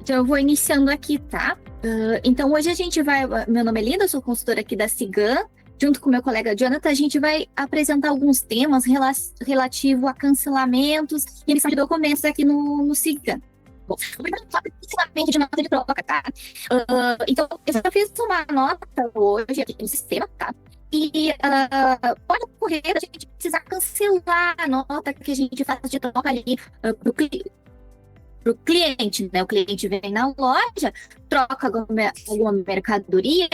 Então, eu vou iniciando aqui, tá? Então, hoje a gente vai... Meu nome é Linda, eu sou consultora aqui da Cigan. Junto com meu colega Jonathan, a gente vai apresentar alguns temas relativos a cancelamentos e emissão de documentos aqui no Cigan. Bom, o primeiro tópico é cancelamento de nota de troca, tá? Então, eu já fiz uma nota hoje aqui no sistema, tá? E pode ocorrer a gente precisar cancelar a nota que a gente faz de troca ali para o cliente, né? O cliente vem na loja, troca alguma mercadoria,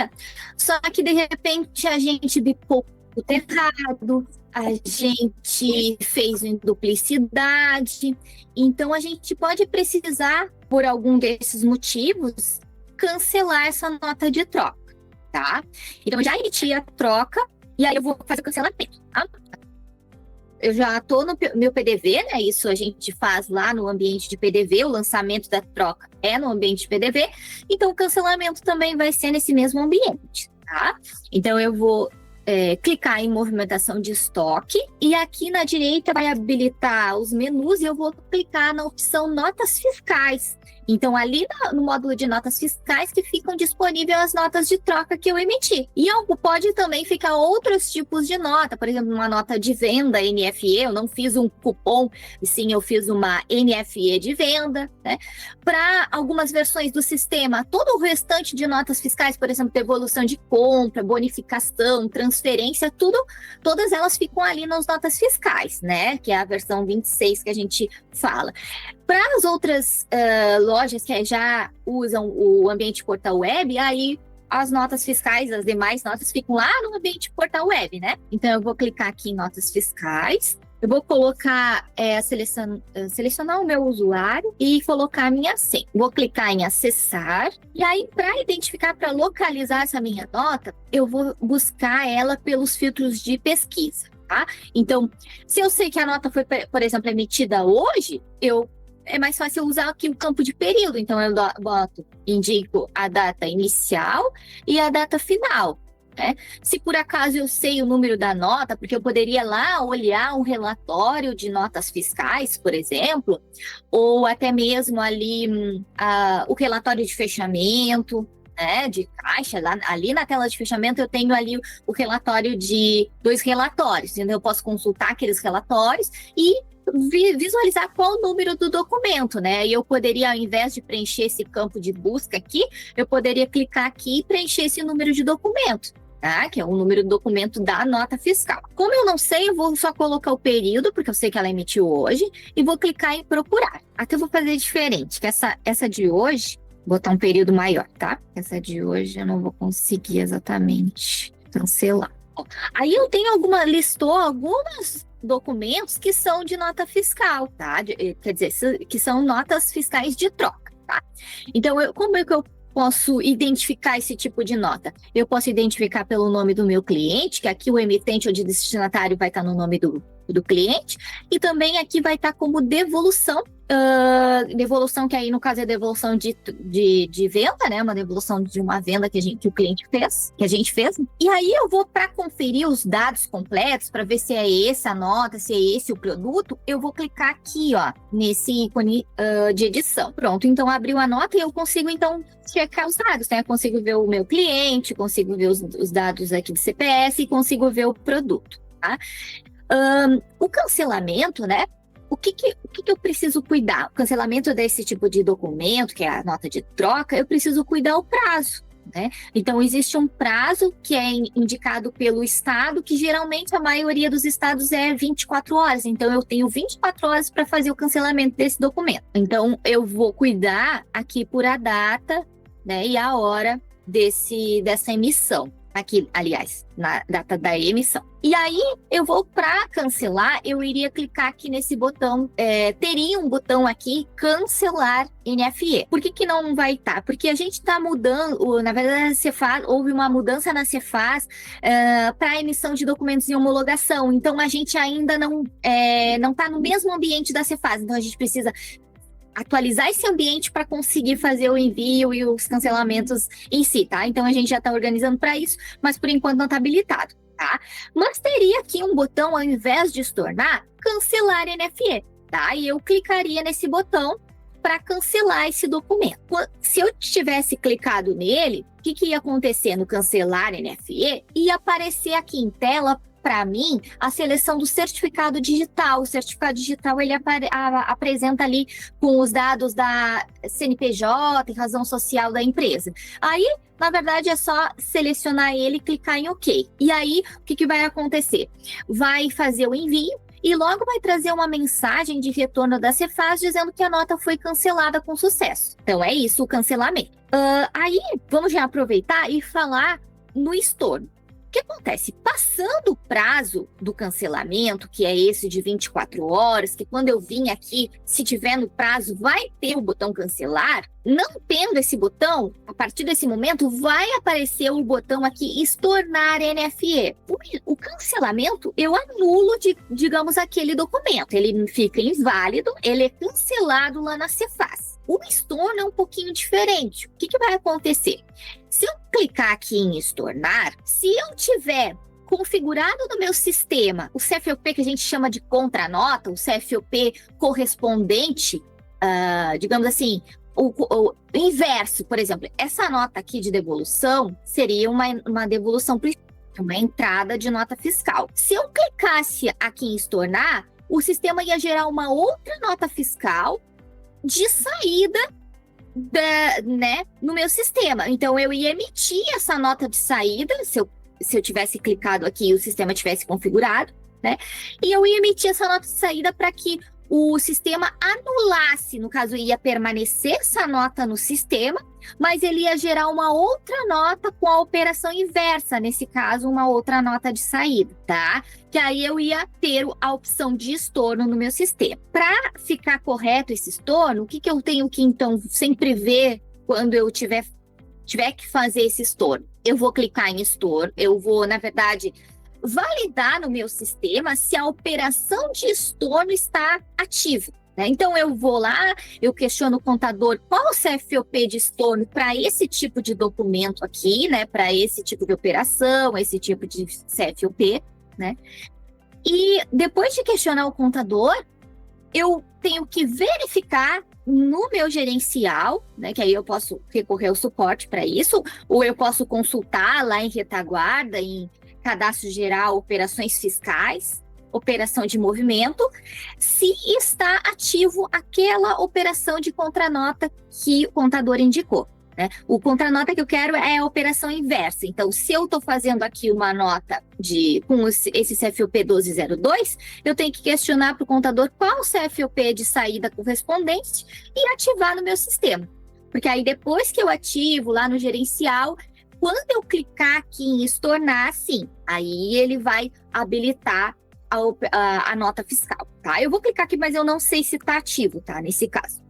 só que de repente a gente bipou o errado, a gente fez em duplicidade, então a gente pode precisar, por algum desses motivos, cancelar essa nota de troca, tá? Então eu já emiti a troca e aí eu vou fazer o cancelamento, tá? Eu já estou no meu PDV, né? Isso a gente faz lá no ambiente de PDV, o lançamento da troca é no ambiente de PDV, então o cancelamento também vai ser nesse mesmo ambiente, tá? Então eu vou clicar em movimentação de estoque e aqui na direita vai habilitar os menus e eu vou clicar na opção notas fiscais. Então, ali no módulo de notas fiscais que ficam disponíveis as notas de troca que eu emiti. E pode também ficar outros tipos de nota, por exemplo, uma nota de venda NFE, eu não fiz um cupom, sim, eu fiz uma NFE de venda, né? Para algumas versões do sistema, todo o restante de notas fiscais, por exemplo, devolução de compra, bonificação, transferência, todas elas ficam ali nas notas fiscais, né? Que é a versão 26 que a gente fala. Para as outras lojas que já usam o ambiente portal web, aí as notas fiscais, as demais notas ficam lá no ambiente portal web, né? Então eu vou clicar aqui em notas fiscais, eu vou colocar, selecionar o meu usuário e colocar a minha senha. Vou clicar em acessar e aí para identificar, para localizar essa minha nota, eu vou buscar ela pelos filtros de pesquisa, tá? Então, se eu sei que a nota foi, por exemplo, emitida hoje, é mais fácil usar aqui o campo de período. Então, eu indico a data inicial e a data final, né? Se por acaso eu sei o número da nota, porque eu poderia lá olhar um relatório de notas fiscais, por exemplo, ou até mesmo ali o relatório de fechamento, né, de caixa, ali na tela de fechamento eu tenho ali o relatório de 2 relatórios, então eu posso consultar aqueles relatórios e visualizar qual o número do documento, né? E eu poderia, ao invés de preencher esse campo de busca aqui, eu poderia clicar aqui e preencher esse número de documento, tá? Que é o número do documento da nota fiscal. Como eu não sei, eu vou só colocar o período, porque eu sei que ela emitiu hoje, e vou clicar em procurar. Aqui eu vou fazer diferente, que essa de hoje, vou botar um período maior, tá? Essa de hoje eu não vou conseguir exatamente cancelar. Aí eu listou alguns documentos que são de nota fiscal, tá? Quer dizer, que são notas fiscais de troca, tá? Então, como é que eu posso identificar esse tipo de nota? Eu posso identificar pelo nome do meu cliente, que aqui o emitente ou de destinatário vai estar no nome do cliente, e também aqui vai estar como devolução, devolução que aí no caso é devolução de venda, né? Uma devolução de uma venda que o cliente fez, que a gente fez. E aí eu vou para conferir os dados completos para ver se é essa a nota, se é esse o produto, eu vou clicar aqui, ó, nesse ícone de edição. Pronto, então abriu a nota e eu consigo então checar os dados, né? Eu consigo ver o meu cliente, consigo ver os dados aqui do CPF e consigo ver o produto, tá? O cancelamento, né? O que eu preciso cuidar? O cancelamento desse tipo de documento, que é a nota de troca, eu preciso cuidar o prazo, né? Então, existe um prazo que é indicado pelo Estado, que geralmente a maioria dos estados é 24 horas. Então, eu tenho 24 horas para fazer o cancelamento desse documento. Então, eu vou cuidar aqui por a data, né, e a hora dessa emissão. Aqui, aliás, na data da emissão. E aí, eu vou para cancelar, eu iria clicar aqui nesse botão, teria um botão aqui, cancelar NFE. Por que não vai estar? Porque a gente está mudando, na verdade, a Cefaz, houve uma mudança na Cefaz para emissão de documentos em homologação. Então, a gente ainda não está no mesmo ambiente da Cefaz. Então, a gente precisa atualizar esse ambiente para conseguir fazer o envio e os cancelamentos em si, tá? Então, a gente já está organizando para isso, mas por enquanto não está habilitado, tá? Mas teria aqui um botão, ao invés de se tornar, cancelar NFE, tá? E eu clicaria nesse botão para cancelar esse documento. Se eu tivesse clicado nele, o que ia acontecer no cancelar NFE? Ia aparecer aqui em tela, para mim, a seleção do certificado digital. O certificado digital, ele apresenta ali com os dados da CNPJ e razão social da empresa. Aí, na verdade, é só selecionar ele e clicar em OK. E aí, o que vai acontecer? Vai fazer o envio e logo vai trazer uma mensagem de retorno da Cefaz dizendo que a nota foi cancelada com sucesso. Então, é isso, o cancelamento. Aí, vamos já aproveitar e falar no estorno. O que acontece? Passando o prazo do cancelamento, que é esse de 24 horas, que quando eu vim aqui, se tiver no prazo, vai ter o botão cancelar. Não tendo esse botão, a partir desse momento, vai aparecer o botão aqui, estornar NFE. O cancelamento, eu anulo, digamos, aquele documento. Ele fica inválido, ele é cancelado lá na Cefaz. O estorno é um pouquinho diferente. O que vai acontecer? Se eu clicar aqui em estornar, se eu tiver configurado no meu sistema o CFOP que a gente chama de contranota, o CFOP correspondente, digamos assim, o inverso, por exemplo, essa nota aqui de devolução seria uma devolução, uma entrada de nota fiscal. Se eu clicasse aqui em estornar, o sistema ia gerar uma outra nota fiscal de saída no meu sistema. Então, eu ia emitir essa nota de saída, se eu tivesse clicado aqui e o sistema tivesse configurado, né? E eu ia emitir essa nota de saída para que o sistema anulasse, no caso, ia permanecer essa nota no sistema, mas ele ia gerar uma outra nota com a operação inversa, nesse caso, uma outra nota de saída, tá? Que aí eu ia ter a opção de estorno no meu sistema. Para ficar correto esse estorno, o que eu tenho que, então, sempre ver quando eu tiver que fazer esse estorno? Eu vou clicar em estorno, eu vou, na verdade, validar no meu sistema se a operação de estorno está ativa, né? Então, eu vou lá, eu questiono o contador qual o CFOP de estorno para esse tipo de documento aqui, né? Para esse tipo de operação, esse tipo de CFOP, né? E depois de questionar o contador, eu tenho que verificar no meu gerencial, né, que aí eu posso recorrer ao suporte para isso, ou eu posso consultar lá em retaguarda, em cadastro geral, operações fiscais, operação de movimento, se está ativo aquela operação de contranota que o contador indicou, né? O contranota que eu quero é a operação inversa. Então, se eu estou fazendo aqui uma nota com esse CFOP 1202, eu tenho que questionar para o contador qual o CFOP de saída correspondente e ativar no meu sistema. Porque aí, depois que eu ativo lá no gerencial, quando eu clicar aqui em estornar, sim, aí ele vai habilitar a nota fiscal, tá? Eu vou clicar aqui, mas eu não sei se está ativo, tá? Nesse caso.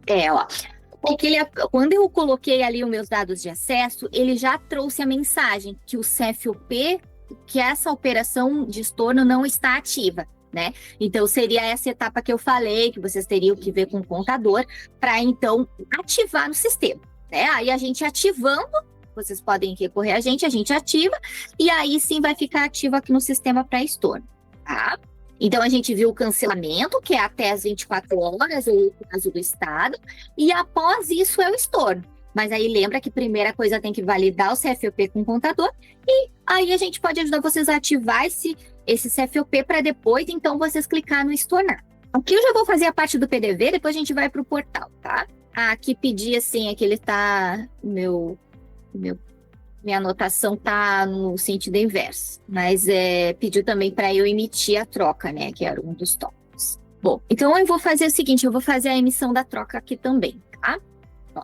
Porque quando eu coloquei ali os meus dados de acesso, ele já trouxe a mensagem que o CFOP, que essa operação de estorno não está ativa, né? Então, seria essa etapa que eu falei, que vocês teriam que ver com o contador, para então ativar no sistema, né? Aí a gente ativando, vocês podem recorrer a gente ativa, e aí sim vai ficar ativo aqui no sistema para estorno, tá? Então, a gente viu o cancelamento, que é até as 24 horas, ou no caso do Estado, e após isso é o estorno. Mas aí lembra que primeira coisa tem que validar o CFOP com o contador, e aí a gente pode ajudar vocês a ativar esse CFOP para depois, então, vocês clicar no estornar. Aqui eu já vou fazer a parte do PDV, depois a gente vai para o portal, tá? Aqui pedir assim, é que ele tá minha anotação tá no sentido inverso, mas pediu também para eu emitir a troca, né, que era um dos tópicos. Bom, então eu vou fazer o seguinte, eu vou fazer a emissão da troca aqui também, tá? Para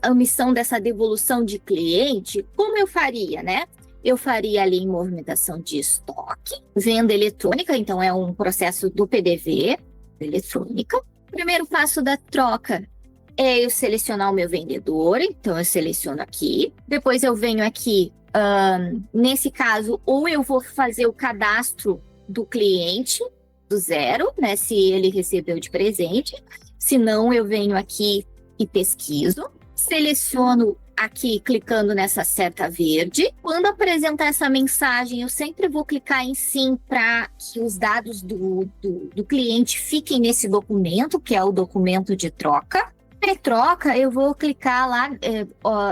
a emissão dessa devolução de cliente, como eu faria, né? Eu faria ali em movimentação de estoque, venda eletrônica, então é um processo do PDV, eletrônica. O primeiro passo da troca é eu selecionar o meu vendedor, então eu seleciono aqui. Depois eu venho aqui, nesse caso, ou eu vou fazer o cadastro do cliente do zero, né, se ele recebeu de presente. Se não, eu venho aqui e pesquiso. Seleciono aqui clicando nessa seta verde. Quando apresentar essa mensagem, eu sempre vou clicar em sim para que os dados do cliente fiquem nesse documento, que é o documento de troca. Para troca, eu vou clicar lá,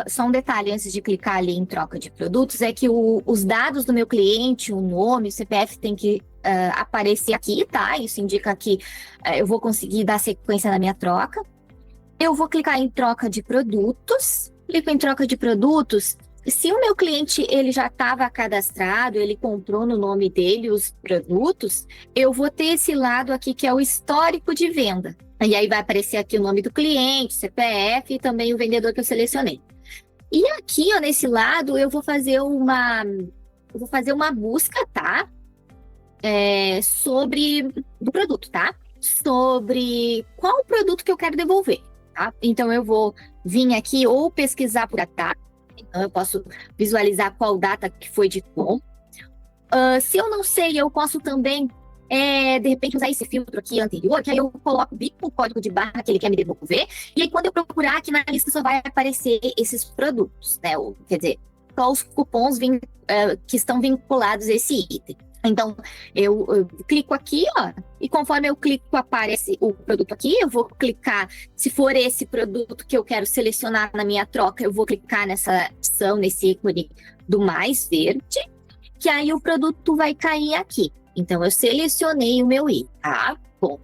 só um detalhe antes de clicar ali em troca de produtos, é que os dados do meu cliente, o nome, o CPF tem que aparecer aqui, tá? Isso indica que eu vou conseguir dar sequência na minha troca. Eu vou clicar em troca de produtos. Clico em troca de produtos. Se o meu cliente ele já estava cadastrado, ele comprou no nome dele os produtos, eu vou ter esse lado aqui que é o histórico de venda. E aí vai aparecer aqui o nome do cliente, CPF e também o vendedor que eu selecionei. E aqui, ó, nesse lado, eu vou fazer uma busca, tá? Sobre do produto, tá? Sobre qual produto que eu quero devolver. Tá? Então, eu vou vir aqui ou pesquisar por data. Então, eu posso visualizar qual data que foi de compra. Se eu não sei, eu posso também, de repente, usar esse filtro aqui anterior, que aí eu coloco o código de barra que ele quer me devolver. E aí, quando eu procurar aqui na lista, só vai aparecer esses produtos, né? Quer dizer, só os cupons que estão vinculados a esse item. Então, eu clico aqui, ó, e conforme eu clico, aparece o produto aqui, eu vou clicar, se for esse produto que eu quero selecionar na minha troca, eu vou clicar nessa opção, nesse ícone do mais verde, que aí o produto vai cair aqui. Então, eu selecionei o meu item, tá? Bom,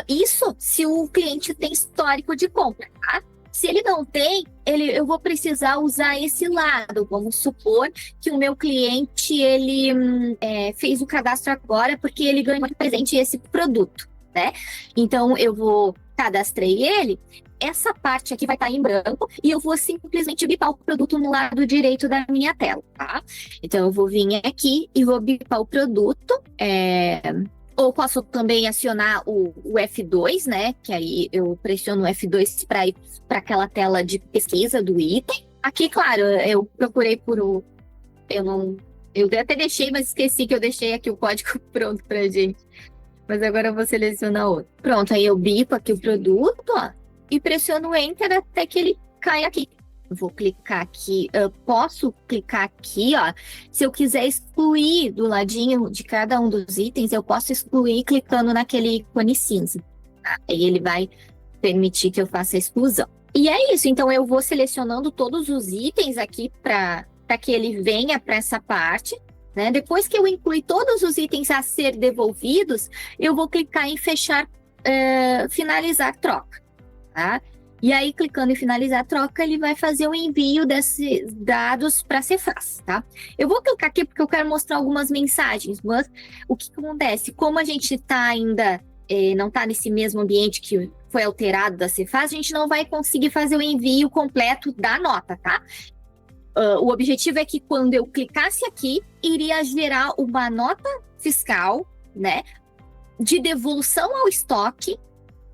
isso se o cliente tem histórico de compra, tá? Se ele não tem, eu vou precisar usar esse lado. Vamos supor que o meu cliente ele fez o cadastro agora porque ele ganhou de presente esse produto, né? Então, eu cadastrei ele, essa parte aqui vai estar em branco e eu vou simplesmente bipar o produto no lado direito da minha tela, tá? Então, eu vou vir aqui e vou bipar o produto, ou posso também acionar o F2, né? Que aí eu pressiono o F2 para ir para aquela tela de pesquisa do item. Aqui, claro, eu procurei eu até deixei, mas esqueci que eu deixei aqui o código pronto pra gente. Mas agora eu vou selecionar outro. Pronto, aí eu bipo aqui o produto, ó, e pressiono Enter até que ele caia aqui. Vou clicar aqui, posso clicar aqui, ó. Se eu quiser excluir do ladinho de cada um dos itens, eu posso excluir clicando naquele ícone cinza. Tá? Aí ele vai permitir que eu faça a exclusão. E é isso, então eu vou selecionando todos os itens aqui para que ele venha para essa parte, né? Depois que eu incluir todos os itens a ser devolvidos, eu vou clicar em fechar, finalizar troca, tá? E aí, clicando em finalizar a troca, ele vai fazer o envio desses dados para a Cefaz, tá? Eu vou clicar aqui porque eu quero mostrar algumas mensagens, mas o que acontece? Como a gente está ainda, não está nesse mesmo ambiente que foi alterado da Cefaz, a gente não vai conseguir fazer o envio completo da nota, tá? O objetivo é que quando eu clicasse aqui, iria gerar uma nota fiscal, né? De devolução ao estoque,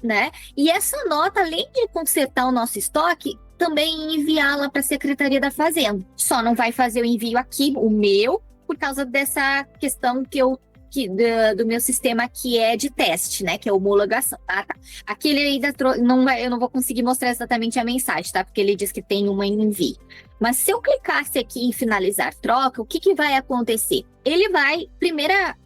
né? E essa nota, além de consertar o nosso estoque, também enviá-la para a Secretaria da Fazenda. Só não vai fazer o envio aqui, o meu, por causa dessa questão do meu sistema que é de teste, né? Que é homologação, tá? Aqui ele ainda eu não vou conseguir mostrar exatamente a mensagem, tá? Porque ele diz que tem uma envio. Mas se eu clicasse aqui em finalizar troca, o que vai acontecer? Ele vai, primeira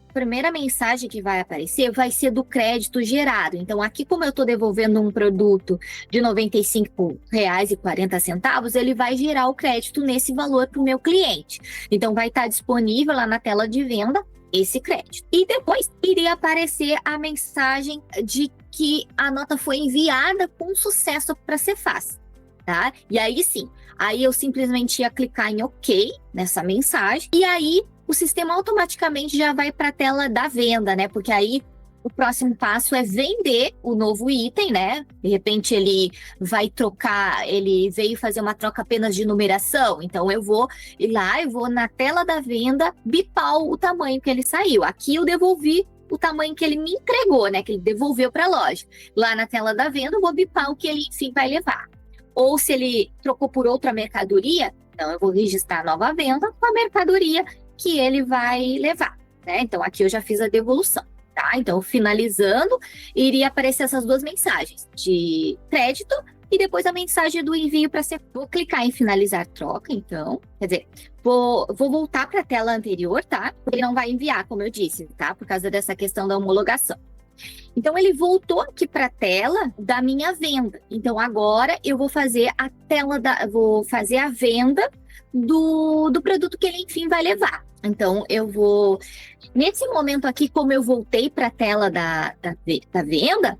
mensagem que vai aparecer vai ser do crédito gerado. Então, aqui, como eu estou devolvendo um produto de R$ 95,40, ele vai gerar o crédito nesse valor para o meu cliente. Então, vai estar disponível lá na tela de venda esse crédito. E depois iria aparecer a mensagem de que a nota foi enviada com sucesso para a Cefaz, tá? E aí sim, aí eu simplesmente ia clicar em OK nessa mensagem e aí o sistema automaticamente já vai para a tela da venda, né? Porque aí o próximo passo é vender o novo item, né? De repente ele vai trocar, ele veio fazer uma troca apenas de numeração, então eu vou ir lá, eu vou na tela da venda, bipar o tamanho que ele saiu. Aqui eu devolvi o tamanho que ele me entregou, né? Que ele devolveu para a loja. Lá na tela da venda eu vou bipar o que ele, enfim, vai levar. Ou se ele trocou por outra mercadoria, então eu vou registrar a nova venda com a mercadoria que ele vai levar, né? Então aqui eu já fiz a devolução, tá? Então finalizando, iria aparecer essas duas mensagens de crédito e depois a mensagem do envio para ser. Vou clicar em finalizar troca, então. Quer dizer, vou voltar para a tela anterior, tá? Ele não vai enviar, como eu disse, tá? Por causa dessa questão da homologação. Então, ele voltou aqui para a tela da minha venda. Então, agora eu vou fazer vou fazer a venda do produto que ele, enfim, vai levar. Então, eu vou... Nesse momento aqui, como eu voltei para a tela da venda,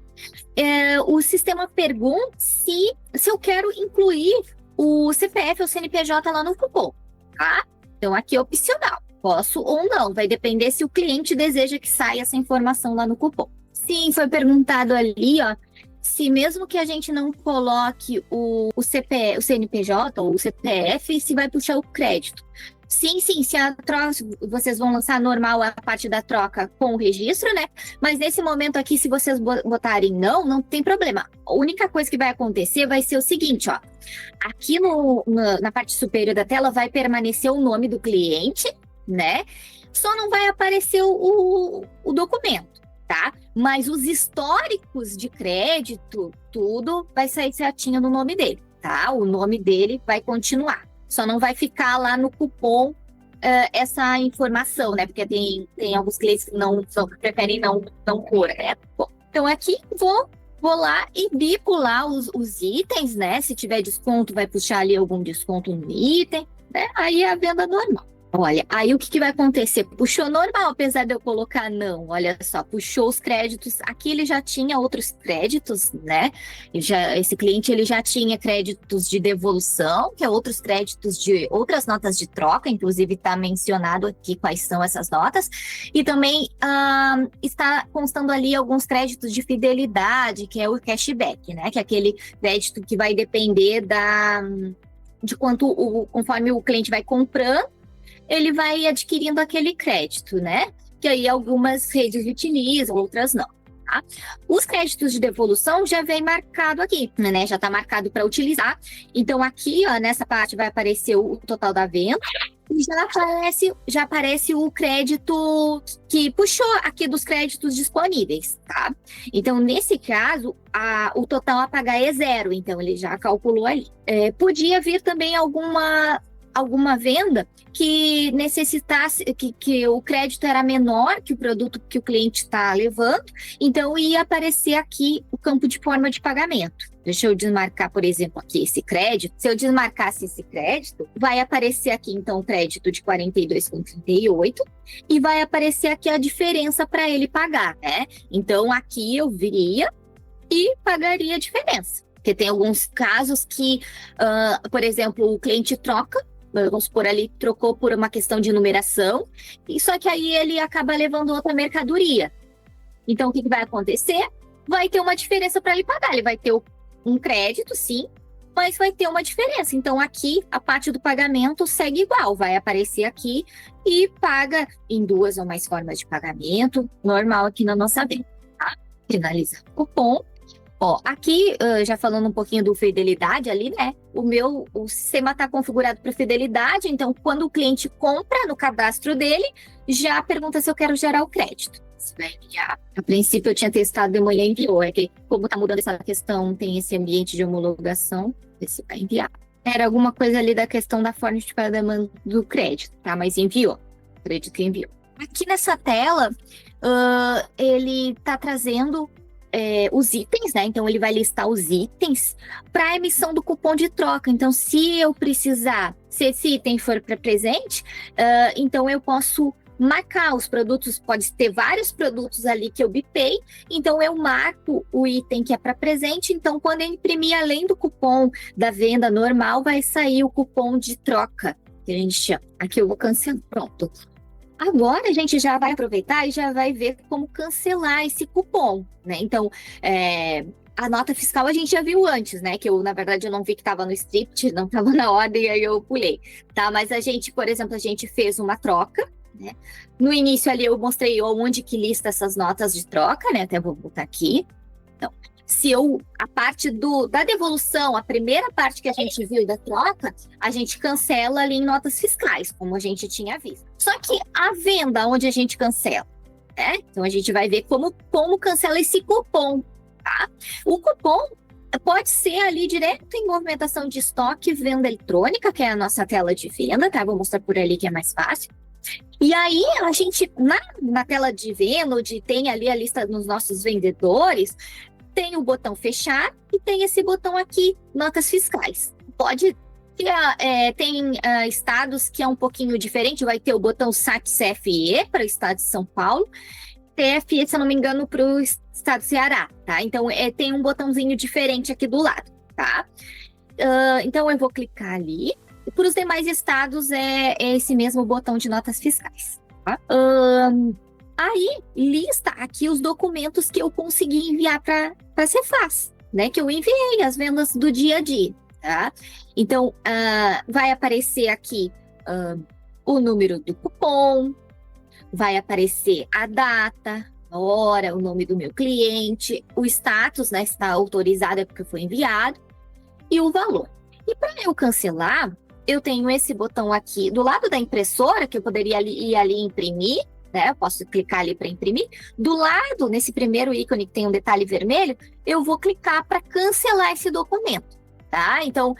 o sistema pergunta se eu quero incluir o CPF ou CNPJ lá no cupom, tá? Então, aqui é opcional. Posso ou não, vai depender se o cliente deseja que saia essa informação lá no cupom. Sim, foi perguntado ali, ó, se mesmo que a gente não coloque o CNPJ ou o CPF, se vai puxar o crédito. Sim, se a troca, vocês vão lançar normal a parte da troca com o registro, né? Mas nesse momento aqui, se vocês botarem não tem problema. A única coisa que vai acontecer vai ser o seguinte, ó. Aqui na parte superior da tela vai permanecer o nome do cliente, né? Só não vai aparecer o documento, tá? Mas os históricos de crédito, tudo vai sair certinho no nome dele, tá? O nome dele vai continuar. Só não vai ficar lá no cupom essa informação, né? Porque tem alguns clientes que preferem não pôr, né? Bom, então aqui vou lá e bico lá os itens, né? Se tiver desconto, vai puxar ali algum desconto no item, né? Aí é a venda normal. Olha, aí o que vai acontecer? Puxou normal, apesar de eu colocar não. Olha só, puxou os créditos. Aqui ele já tinha outros créditos, né? Esse cliente ele já tinha créditos de devolução, que é outros créditos de outras notas de troca, inclusive está mencionado aqui quais são essas notas. E também está constando ali alguns créditos de fidelidade, que é o cashback, né? Que é aquele crédito que vai depender de quanto, conforme o cliente vai comprando, ele vai adquirindo aquele crédito, né? Que aí algumas redes utilizam, outras não. Tá? Os créditos de devolução já vem marcado aqui, né? Já está marcado para utilizar. Então, aqui, ó, nessa parte vai aparecer o total da venda e já aparece o crédito que puxou aqui dos créditos disponíveis, tá? Então, nesse caso, o total a pagar é 0, então ele já calculou ali. Podia vir também alguma venda que necessitasse, que o crédito era menor que o produto que o cliente está levando, então ia aparecer aqui o campo de forma de pagamento. Deixa eu desmarcar, por exemplo, aqui esse crédito. Se eu desmarcasse esse crédito, vai aparecer aqui, então, o crédito de 42,38 e vai aparecer aqui a diferença para ele pagar, né? Então, aqui eu viria e pagaria a diferença. Porque tem alguns casos que, por exemplo, o cliente troca, vamos supor ali, trocou por uma questão de numeração, e só que aí ele acaba levando outra mercadoria. Então, o que vai acontecer? Vai ter uma diferença para ele pagar. Ele vai ter um crédito, sim, mas vai ter uma diferença. Então, aqui, a parte do pagamento segue igual. Vai aparecer aqui e paga em 2 ou mais formas de pagamento, normal aqui na nossa venda. Tá? Finalizar o cupom. Ó, aqui, já falando um pouquinho do fidelidade ali, né? O sistema está configurado para fidelidade, então quando o cliente compra no cadastro dele, já pergunta se eu quero gerar o crédito. Se vai enviar. A princípio eu tinha testado de manhã e enviou, que como está mudando essa questão, tem esse ambiente de homologação, se vai enviar. Era alguma coisa ali da questão da forma de pagamento do crédito, tá? Mas enviou. O crédito enviou. Aqui nessa tela, ele está trazendo os itens, né? Então, ele vai listar os itens para a emissão do cupom de troca. Então, se eu precisar, se esse item for para presente, então eu posso marcar os produtos, pode ter vários produtos ali que eu bipei, então eu marco o item que é para presente, então quando eu imprimir além do cupom da venda normal, vai sair o cupom de troca, que a gente chama. Aqui eu vou cancelar, pronto. Agora a gente já vai aproveitar e já vai ver como cancelar esse cupom, né? Então, a nota fiscal a gente já viu antes, né? Que na verdade, eu não vi que estava no script, não estava na ordem, aí eu pulei, tá? Mas a gente, por exemplo, a gente fez uma troca, né? No início ali eu mostrei onde que lista essas notas de troca, né? Até vou botar aqui. Então, a parte da devolução, a primeira parte que a gente viu da troca, a gente cancela ali em notas fiscais, como a gente tinha visto. Só que a venda, onde a gente cancela, né? Então a gente vai ver como cancela esse cupom, tá? O cupom, pode ser ali direto em movimentação de estoque, venda eletrônica, que é a nossa tela de venda, tá? Vou mostrar por ali que é mais fácil. E aí, a gente, na tela de venda, onde tem ali a lista dos nossos vendedores, tem o botão fechar e tem esse botão aqui, notas fiscais. Pode ter, tem estados que é um pouquinho diferente, vai ter o botão SAT CFE para o estado de São Paulo, TFE, se eu não me engano, para o estado do Ceará, tá? Então, tem um botãozinho diferente aqui do lado, tá? Então, eu vou clicar ali. E para os demais estados, é esse mesmo botão de notas fiscais, tá? Aí, lista aqui os documentos que eu consegui enviar para a Cefaz, né? Que eu enviei, as vendas do dia a dia, tá? Então, vai aparecer aqui o número do cupom, vai aparecer a data, a hora, o nome do meu cliente, o status, né? Se está autorizado é porque foi enviado, e o valor. E para eu cancelar, eu tenho esse botão aqui do lado da impressora, que eu poderia ir ali imprimir, né? Eu posso clicar ali para imprimir. Do lado, nesse primeiro ícone que tem um detalhe vermelho, eu vou clicar para cancelar esse documento, tá? Então,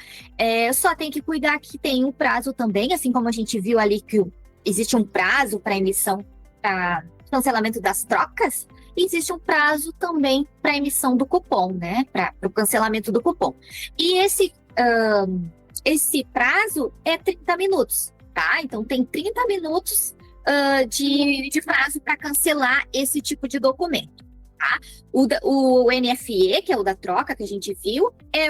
só tem que cuidar que tem um prazo também, assim como a gente viu ali que existe um prazo para emissão, para cancelamento das trocas, existe um prazo também para emissão do cupom, né? Para o cancelamento do cupom. E esse prazo é 30 minutos, tá? Então, tem 30 minutos de prazo para cancelar esse tipo de documento, tá? O NFE, que é o da troca que a gente viu, é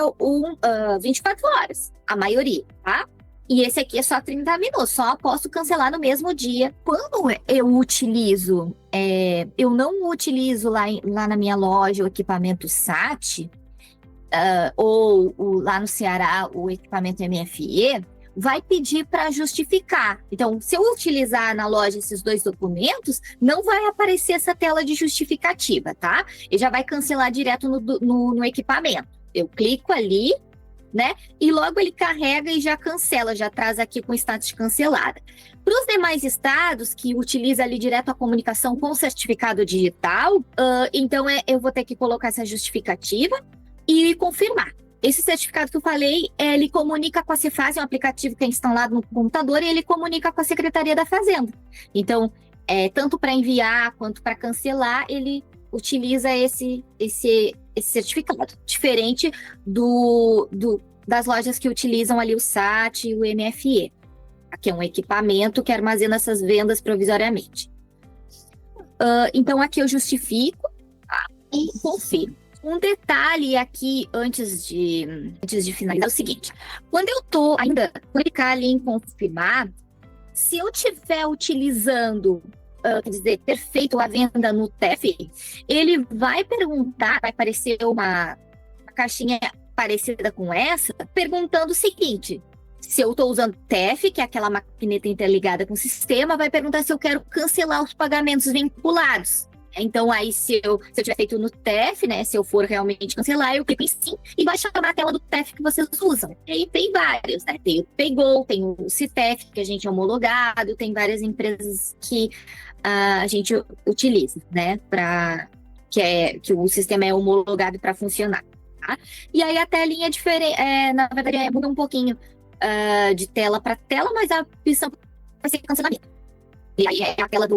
24 horas, a maioria, tá? E esse aqui é só 30 minutos, só posso cancelar no mesmo dia. Quando eu utilizo, eu não utilizo lá na minha loja o equipamento SAT, ou lá no Ceará o equipamento MFE, vai pedir para justificar. Então, se eu utilizar na loja esses dois documentos, não vai aparecer essa tela de justificativa, tá? E já vai cancelar direto no equipamento. Eu clico ali, né? E logo ele carrega e já cancela, já traz aqui com status cancelada. Para os demais estados que utiliza ali direto a comunicação com certificado digital, então eu vou ter que colocar essa justificativa e confirmar. Esse certificado que eu falei, ele comunica com a Cefaz, é um aplicativo que é instalado no computador e ele comunica com a Secretaria da Fazenda. Então, tanto para enviar quanto para cancelar, ele utiliza esse certificado, diferente das lojas que utilizam ali o SAT e o MFE, que é um equipamento que armazena essas vendas provisoriamente. Então, aqui eu justifico, tá? E confirmo. Um detalhe aqui, antes de finalizar, é o seguinte. Quando eu estou ainda clicar ali em confirmar, se eu estiver utilizando, quer dizer, ter feito a venda no TEF, ele vai perguntar, vai aparecer uma caixinha parecida com essa, perguntando o seguinte: se eu estou usando TEF, que é aquela maquineta interligada com o sistema, vai perguntar se eu quero cancelar os pagamentos vinculados. Então, aí, se eu tiver feito no TEF, né, se eu for realmente cancelar, eu clico em sim e vai chamar a tela do TEF que vocês usam. E aí tem vários, né? Tem o PayGo, tem o Citef, que a gente é homologado, tem várias empresas que a gente utiliza, né, que o sistema é homologado para funcionar, tá? E aí a telinha é diferente, na verdade, muda um pouquinho de tela para tela, mas a opção vai ser cancelamento. E aí é a tela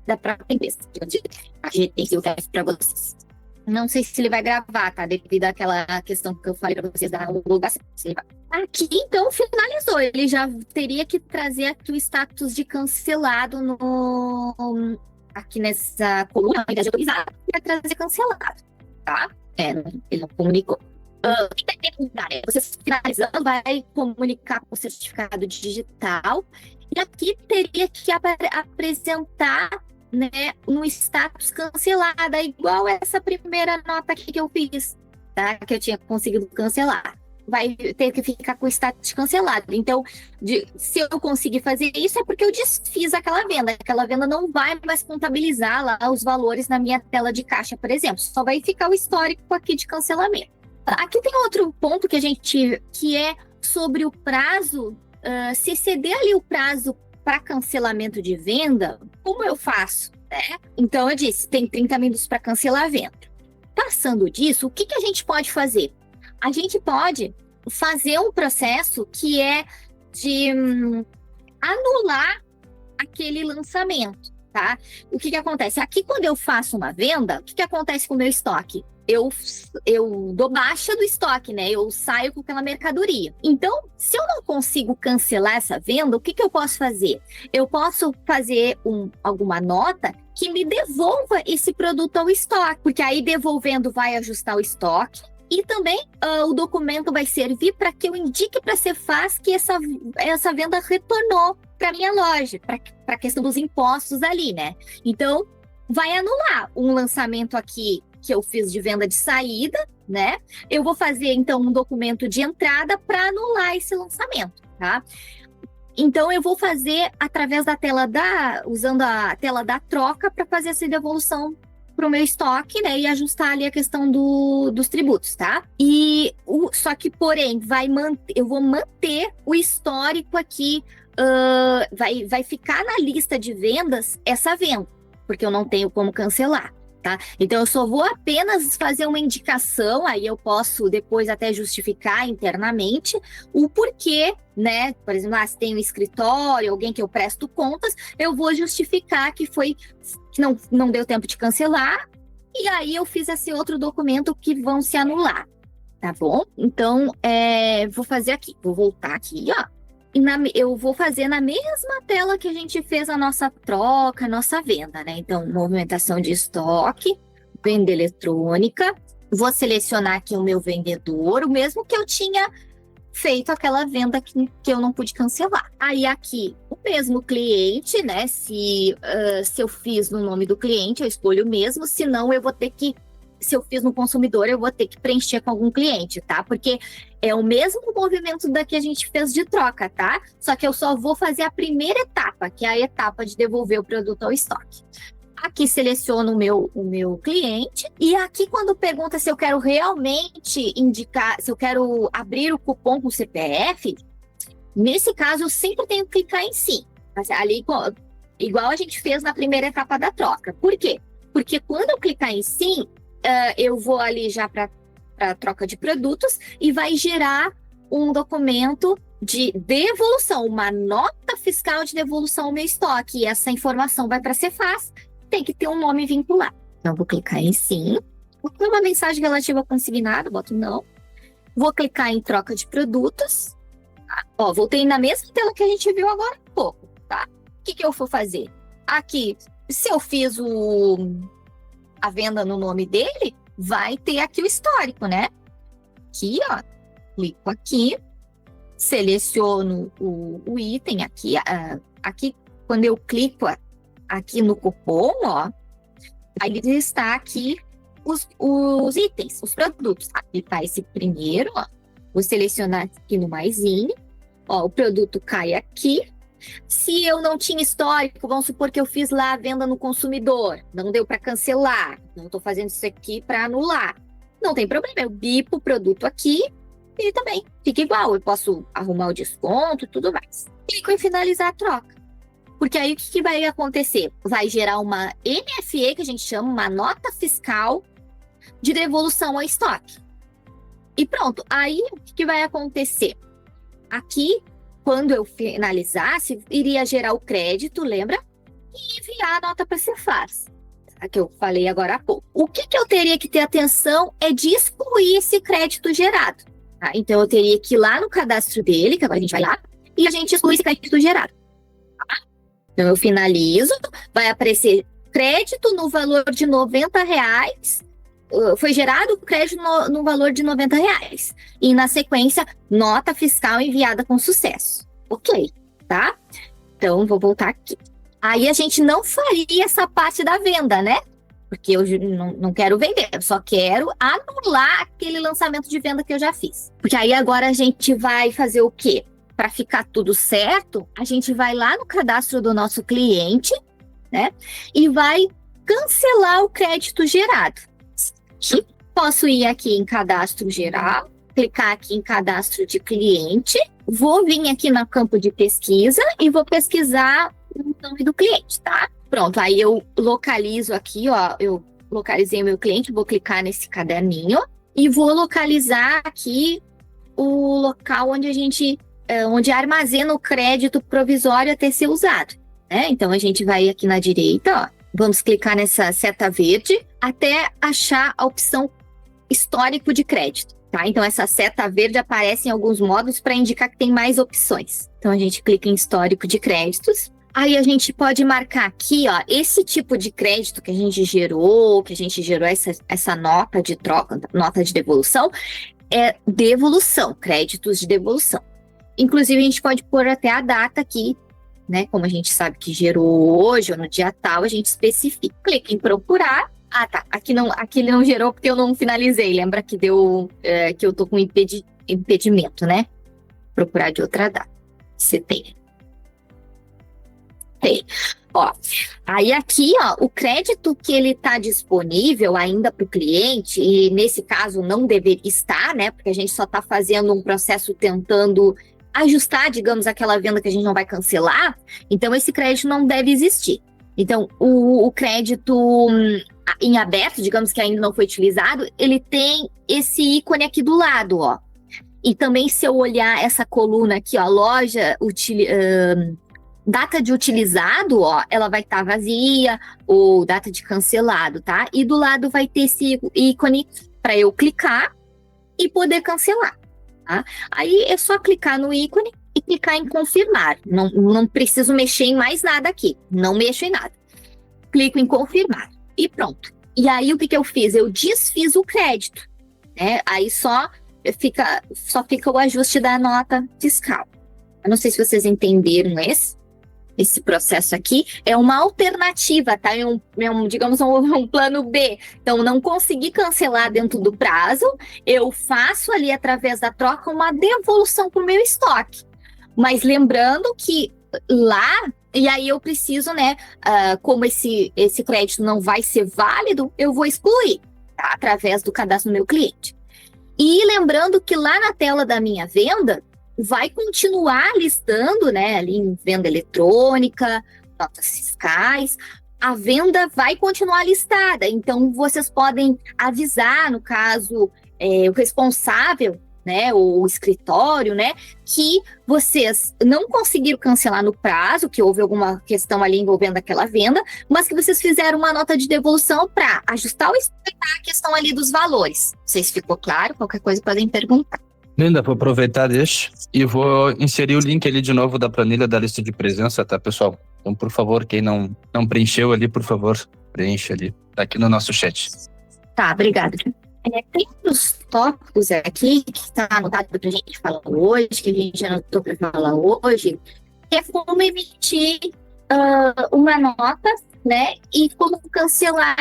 da própria empresa. A gente tem o TEF para vocês. Não sei se ele vai gravar, tá? Devido àquela questão que eu falei para vocês da homologação. Aqui, então, finalizou. Ele já teria que trazer aqui o status de cancelado aqui nessa coluna, ao invés de autorizado, vai trazer cancelado, tá? Ele não comunicou. Você finalizando, vai comunicar com o certificado digital e aqui teria que apresentar, né, no status cancelada, igual essa primeira nota aqui que eu fiz, tá? Que eu tinha conseguido cancelar. Vai ter que ficar com o status cancelado. Então, se eu conseguir fazer isso, é porque eu desfiz aquela venda. Aquela venda não vai mais contabilizar lá os valores na minha tela de caixa, por exemplo. Só vai ficar o histórico aqui de cancelamento. Aqui tem outro ponto que é sobre o prazo. Se exceder ali o prazo para cancelamento de venda, como eu faço, né? Então, eu disse, tem 30 minutos para cancelar a venda. Passando disso, o que a gente pode fazer? A gente pode fazer um processo que é de anular aquele lançamento, tá? O que acontece? Aqui, quando eu faço uma venda, o que acontece com o meu estoque? Eu dou baixa do estoque, né? Eu saio com aquela mercadoria. Então, se eu não consigo cancelar essa venda, o que eu posso fazer? Eu posso fazer alguma nota que me devolva esse produto ao estoque, porque aí devolvendo vai ajustar o estoque. E também o documento vai servir para que eu indique para a Cefaz que essa venda retornou para minha loja, para a questão dos impostos ali, né? Então, vai anular um lançamento aqui que eu fiz de venda de saída, né? Eu vou fazer, então, um documento de entrada para anular esse lançamento, tá? Então, eu vou fazer através da usando a tela da troca para fazer essa devolução para o meu estoque, né? E ajustar ali a questão dos tributos, tá? Só que, porém, eu vou manter o histórico aqui, vai ficar na lista de vendas essa venda, porque eu não tenho como cancelar. Tá? Então, eu só vou apenas fazer uma indicação, aí eu posso depois até justificar internamente o porquê, né? Por exemplo, se tem um escritório, alguém que eu presto contas, eu vou justificar que não deu tempo de cancelar, e aí eu fiz esse outro documento que vão se anular, tá bom? Então, vou fazer aqui, vou voltar aqui, ó. Eu vou fazer na mesma tela que a gente fez a nossa troca, a nossa venda, né? Então, movimentação de estoque, venda eletrônica. Vou selecionar aqui o meu vendedor, o mesmo que eu tinha feito aquela venda que eu não pude cancelar. Aí aqui, o mesmo cliente, né? Se eu fiz no nome do cliente, eu escolho o mesmo, senão eu vou ter que... Se eu fiz no consumidor, eu vou ter que preencher com algum cliente, tá? Porque é o mesmo movimento da que a gente fez de troca, tá? Só que eu só vou fazer a primeira etapa, que é a etapa de devolver o produto ao estoque. Aqui seleciono o meu cliente, e aqui quando pergunta se eu quero realmente indicar, se eu quero abrir o cupom com o CPF, nesse caso eu sempre tenho que clicar em sim. Ali, igual a gente fez na primeira etapa da troca. Por quê? Porque quando eu clicar em sim, eu vou ali já para a troca de produtos e vai gerar um documento de devolução, uma nota fiscal de devolução ao meu estoque. E essa informação vai para a Cefaz, tem que ter um nome vinculado. Então, vou clicar em sim. Vou ter uma mensagem relativa ao consignado, boto não. Vou clicar em troca de produtos. Ó, voltei na mesma tela que a gente viu agora há pouco, tá? O que eu vou fazer? Aqui, se eu fiz a venda no nome dele, vai ter aqui o histórico, né? Aqui, ó, clico aqui, seleciono o item aqui, aqui quando eu clico aqui no cupom, ó, aí está aqui os itens, os produtos. Aqui tá esse primeiro, ó, vou selecionar aqui no maisinho, ó, o produto cai aqui. Se eu não tinha histórico, vamos supor que eu fiz lá a venda no consumidor, não deu para cancelar, então eu estou fazendo isso aqui para anular. Não tem problema, eu bipo o produto aqui e também fica igual, eu posso arrumar o desconto e tudo mais. Clico em finalizar a troca, porque aí o que vai acontecer? Vai gerar uma NFE, que a gente chama, uma nota fiscal de devolução ao estoque. E pronto, aí o que vai acontecer? Aqui, quando eu finalizasse, iria gerar o crédito, lembra? E enviar a nota para a Cefaz, que eu falei agora há pouco. O que eu teria que ter atenção é de excluir esse crédito gerado. Tá? Então, eu teria que ir lá no cadastro dele, que agora a gente vai lá, e a gente exclui esse crédito gerado. Tá? Então, eu finalizo, vai aparecer crédito no valor de R$90, foi gerado o crédito no valor de R$90. E na sequência, nota fiscal enviada com sucesso. Ok, tá? Então, vou voltar aqui. Aí a gente não faria essa parte da venda, né? Porque eu não quero vender, eu só quero anular aquele lançamento de venda que eu já fiz. Porque aí agora a gente vai fazer o quê? Para ficar tudo certo, a gente vai lá no cadastro do nosso cliente, né? E vai cancelar o crédito gerado. Posso ir aqui em cadastro geral, clicar aqui em cadastro de cliente, vou vir aqui no campo de pesquisa e vou pesquisar o nome do cliente, tá? Pronto, aí eu localizo aqui, ó, eu localizei o meu cliente, vou clicar nesse caderninho e vou localizar aqui o local onde armazena o crédito provisório a ter ser usado, né? Então, a gente vai aqui na direita, ó, vamos clicar nessa seta verde até achar a opção histórico de crédito, tá? Então, essa seta verde aparece em alguns módulos para indicar que tem mais opções. Então, a gente clica em histórico de créditos. Aí, a gente pode marcar aqui, ó, esse tipo de crédito que a gente gerou essa nota de troca, nota de devolução, é devolução, créditos de devolução. Inclusive, a gente pode pôr até a data aqui, né? Como a gente sabe que gerou hoje ou no dia tal, a gente especifica. Clica em procurar. Ah, tá. Aqui ele não gerou porque eu não finalizei. Lembra que que eu tô com impedimento, né? Procurar de outra data. Você tem. Tem. Ó, aí aqui, ó, o crédito que ele está disponível ainda para o cliente, e nesse caso não deveria estar, né? Porque a gente só está fazendo um processo tentando ajustar, digamos, aquela venda que a gente não vai cancelar. Então, esse crédito não deve existir. Então, o crédito em aberto, digamos que ainda não foi utilizado, ele tem esse ícone aqui do lado, ó. E também, se eu olhar essa coluna aqui, ó, data de utilizado, ó, ela vai estar vazia, ou data de cancelado, tá? E do lado vai ter esse ícone para eu clicar e poder cancelar, tá? Aí é só clicar no ícone e clicar em confirmar. Não preciso mexer em mais nada aqui. Não mexo em nada. Clico em confirmar e pronto. E aí o que eu fiz? Eu desfiz o crédito, né? Aí só fica o ajuste da nota fiscal. Eu não sei se vocês entenderam esse processo aqui. É uma alternativa, tá? Digamos, um plano B. Então, não consegui cancelar dentro do prazo, eu faço ali, através da troca, uma devolução para o meu estoque. Mas lembrando que lá, e aí eu preciso, né, como esse crédito não vai ser válido, eu vou excluir, tá? Através do cadastro do meu cliente. E lembrando que lá na tela da minha venda, vai continuar listando, né, ali em venda eletrônica, notas fiscais, a venda vai continuar listada. Então, vocês podem avisar, no caso, o responsável, né, o escritório, né, que vocês não conseguiram cancelar no prazo, que houve alguma questão ali envolvendo aquela venda, mas que vocês fizeram uma nota de devolução para ajustar ou explicar a questão ali dos valores. Não sei se ficou claro, qualquer coisa podem perguntar. Linda, vou aproveitar e vou inserir o link ali de novo da planilha da lista de presença, tá, pessoal? Então, por favor, quem não preencheu ali, por favor, preencha ali. Tá aqui no nosso chat. Tá, obrigada. Tem uns tópicos aqui que está anotado para a gente falar hoje, que a gente anotou para falar hoje, que é como emitir uma nota, né, e como cancelar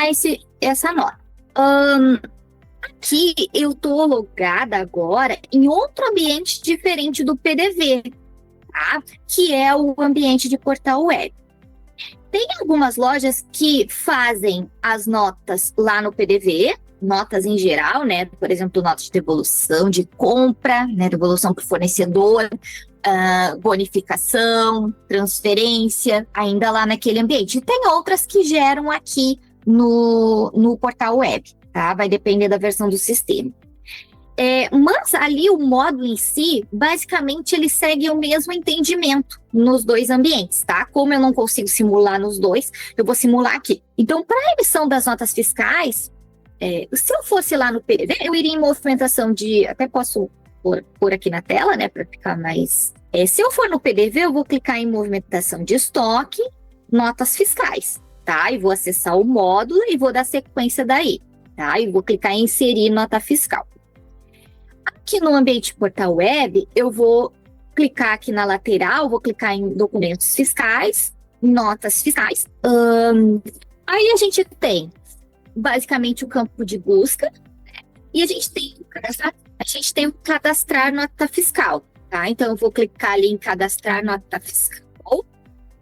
essa nota. Aqui eu estou logada agora em outro ambiente diferente do PDV, tá? Que é o ambiente de portal web. Tem algumas lojas que fazem as notas lá no PDV, notas em geral, né? Por exemplo, notas de devolução de compra, né? Devolução para o fornecedor, bonificação, transferência, ainda lá naquele ambiente. E tem outras que geram aqui no portal web. Tá? Vai depender da versão do sistema. Mas ali o módulo em si, basicamente, ele segue o mesmo entendimento nos dois ambientes, tá? Como eu não consigo simular nos dois, eu vou simular aqui. Então, para a emissão das notas fiscais, se eu fosse lá no PDV, eu iria em movimentação de... Até posso pôr aqui na tela, né? Para ficar mais... se eu for no PDV, eu vou clicar em movimentação de estoque, notas fiscais, tá? E vou acessar o módulo e vou dar sequência daí. Tá? E vou clicar em inserir nota fiscal. Aqui no ambiente portal web, eu vou clicar aqui na lateral, vou clicar em documentos fiscais, notas fiscais. Aí a gente tem basicamente o campo de busca, né? E a gente tem o cadastrar nota fiscal, tá? Então eu vou clicar ali em cadastrar nota fiscal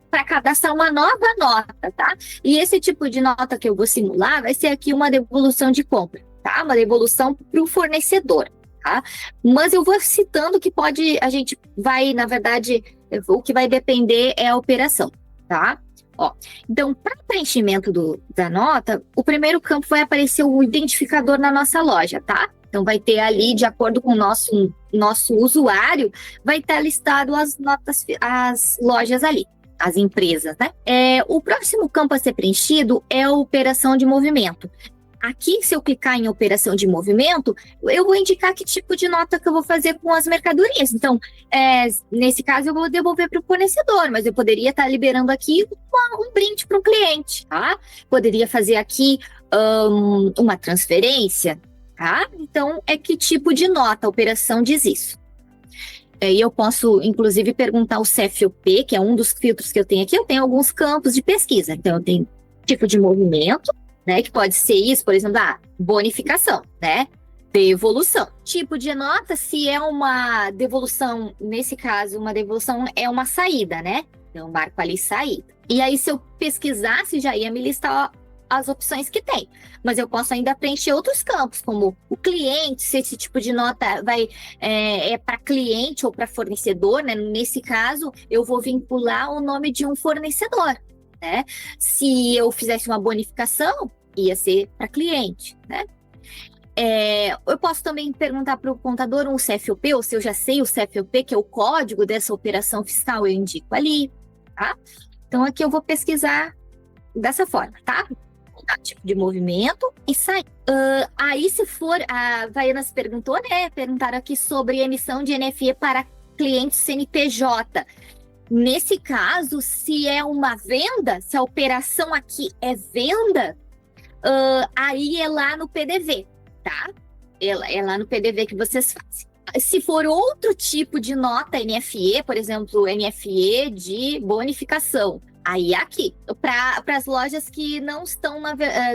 para cadastrar uma nova nota, tá? E esse tipo de nota que eu vou simular vai ser aqui uma devolução de compra, tá? Uma devolução para o fornecedor, tá? Mas eu vou citando que a gente vai, na verdade, o que vai depender é a operação, tá? Ó, então, para preenchimento da nota, o primeiro campo vai aparecer o identificador na nossa loja, tá? Então, vai ter ali, de acordo com o nosso usuário, vai estar listado as notas, as lojas ali, as empresas, né? O próximo campo a ser preenchido é a operação de movimento. Aqui, se eu clicar em operação de movimento, eu vou indicar que tipo de nota que eu vou fazer com as mercadorias. Então, nesse caso, eu vou devolver para o fornecedor, mas eu poderia estar liberando aqui um brinde para um cliente, tá? Poderia fazer aqui uma transferência, tá? Então, que tipo de nota a operação diz isso? E eu posso, inclusive, perguntar o CFOP, que é um dos filtros que eu tenho aqui. Eu tenho alguns campos de pesquisa. Então, eu tenho tipo de movimento, né, que pode ser isso, por exemplo, bonificação, né, devolução. Tipo de nota, se é uma devolução, nesse caso, uma devolução é uma saída, né? Então, eu marco ali saída. E aí, se eu pesquisasse, já ia me listar as opções que tem. Mas eu posso ainda preencher outros campos, como o cliente, se esse tipo de nota é para cliente ou para fornecedor, né? Nesse caso, eu vou vincular o nome de um fornecedor, né? Se eu fizesse uma bonificação, ia ser para cliente, né? Eu posso também perguntar para o contador um CFOP, ou se eu já sei o CFOP, que é o código dessa operação fiscal, eu indico ali, tá? Então, aqui eu vou pesquisar dessa forma, tá? Tipo de movimento e sair. Aí, se for, a Vaianas perguntou, né? Perguntaram aqui sobre emissão de NFE para clientes CNPJ. Nesse caso, se é uma venda, se a operação aqui é venda, aí é lá no PDV, tá? É lá no PDV que vocês fazem. Se for outro tipo de nota NFE, por exemplo, NFE de bonificação, aí é aqui, para as lojas que não estão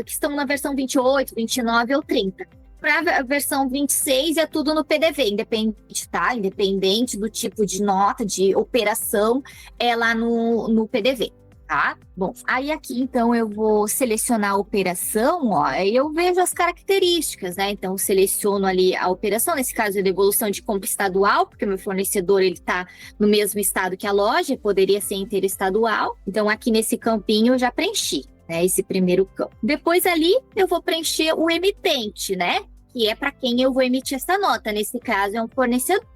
que estão na versão 28, 29 ou 30. Para a versão 26 é tudo no PDV, independente, tá? Independente do tipo de nota, de operação, é lá no PDV, tá? Bom, aí aqui, então, eu vou selecionar a operação, ó, e eu vejo as características, né? Então, seleciono ali a operação, nesse caso, é devolução de compra estadual, porque o meu fornecedor, ele tá no mesmo estado que a loja, poderia ser interestadual. Então, aqui nesse campinho, eu já preenchi, né? Esse primeiro campo. Depois, ali, eu vou preencher o emitente, né? Que é para quem eu vou emitir essa nota. Nesse caso, é um fornecedor,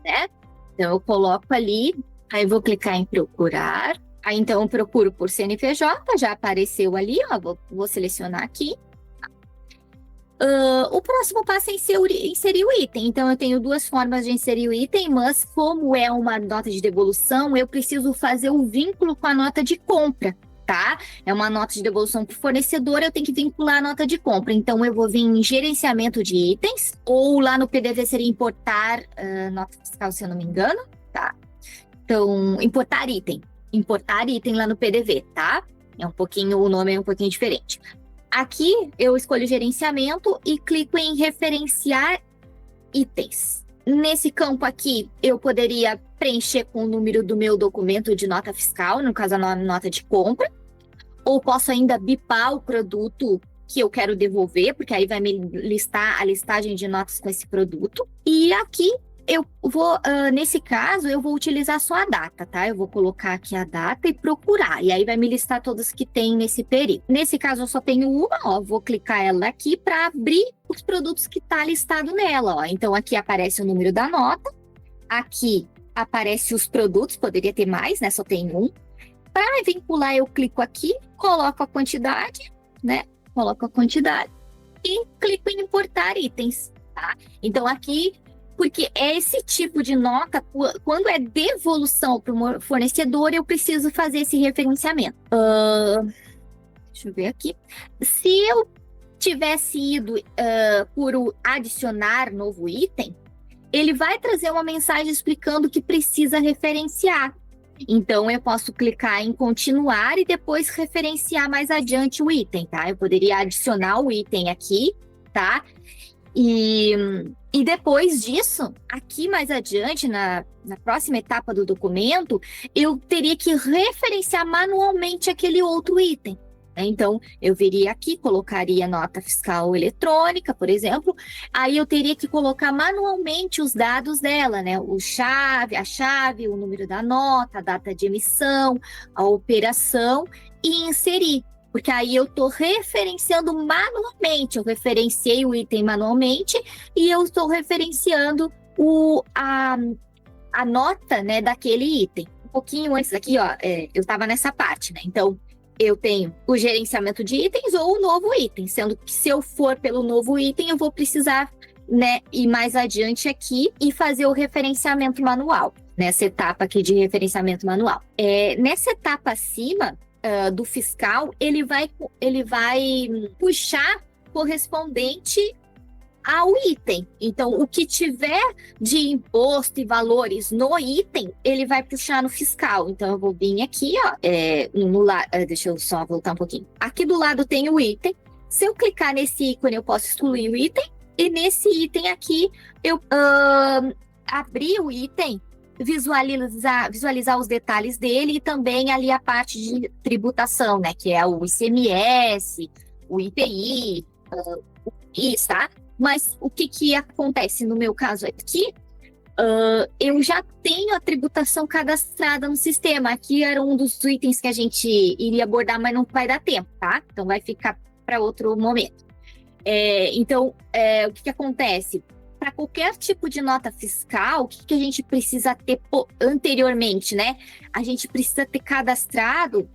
né? Então, eu coloco ali, aí eu vou clicar em procurar. Aí, então, eu procuro por CNPJ, já apareceu ali, ó, vou selecionar aqui. O próximo passo é inserir o item. Então, eu tenho duas formas de inserir o item, mas como é uma nota de devolução, eu preciso fazer o vínculo com a nota de compra, tá? É uma nota de devolução para o fornecedor, eu tenho que vincular a nota de compra. Então, eu vou vir em gerenciamento de itens, ou lá no PDV seria importar nota fiscal, se eu não me engano, tá? Então, importar item lá no PDV, tá? O nome é um pouquinho diferente. Aqui, eu escolho gerenciamento e clico em referenciar itens. Nesse campo aqui, eu poderia preencher com o número do meu documento de nota fiscal, no caso, a nota de compra, ou posso ainda bipar o produto que eu quero devolver, porque aí vai me listar a listagem de notas com esse produto. E aqui, eu vou, nesse caso, eu vou utilizar só a data, tá? Eu vou colocar aqui a data e procurar, e aí vai me listar todas que tem nesse período. Nesse caso, eu só tenho uma, ó, vou clicar ela aqui para abrir os produtos que tá listado nela, ó. Então, aqui aparece o número da nota, aqui aparece os produtos, poderia ter mais, né? Só tem um. Para vincular, eu clico aqui, coloco a quantidade, né? Coloco a quantidade e clico em importar itens, tá? Então, aqui, porque é esse tipo de nota, quando é devolução para o fornecedor, eu preciso fazer esse referenciamento. Deixa eu ver aqui. Se eu tivesse ido por adicionar novo item, ele vai trazer uma mensagem explicando que precisa referenciar. Então, eu posso clicar em continuar e depois referenciar mais adiante o item, tá? Eu poderia adicionar o item aqui, tá? E depois disso, aqui mais adiante, na próxima etapa do documento, eu teria que referenciar manualmente aquele outro item, né? Então, eu viria aqui, colocaria nota fiscal eletrônica, por exemplo, aí eu teria que colocar manualmente os dados dela, né? A chave, o número da nota, a data de emissão, a operação e inserir. Porque aí eu estou referenciando manualmente, eu referenciei o item manualmente e eu estou referenciando a nota, né, daquele item. Um pouquinho antes aqui, ó, eu estava nessa parte, né? Então, eu tenho o gerenciamento de itens ou o novo item, sendo que se eu for pelo novo item, eu vou precisar, né, ir mais adiante aqui e fazer o referenciamento manual, nessa etapa aqui de referenciamento manual. Nessa etapa acima do fiscal, ele vai puxar correspondente ao item. Então, o que tiver de imposto e valores no item, ele vai puxar no fiscal. Então, eu vou vir aqui, ó, deixa eu só voltar um pouquinho. Aqui do lado tem o item. Se eu clicar nesse ícone, eu posso excluir o item. E nesse item aqui, eu abrir o item, visualizar os detalhes dele e também ali a parte de tributação, né? Que é o ICMS, o IPI, o PIS, tá? Mas o que acontece no meu caso aqui? Eu já tenho a tributação cadastrada no sistema. Aqui era um dos itens que a gente iria abordar, mas não vai dar tempo, tá? Então vai ficar para outro momento. Então, o que acontece? Para qualquer tipo de nota fiscal, o que a gente precisa ter anteriormente, né? A gente precisa ter cadastrado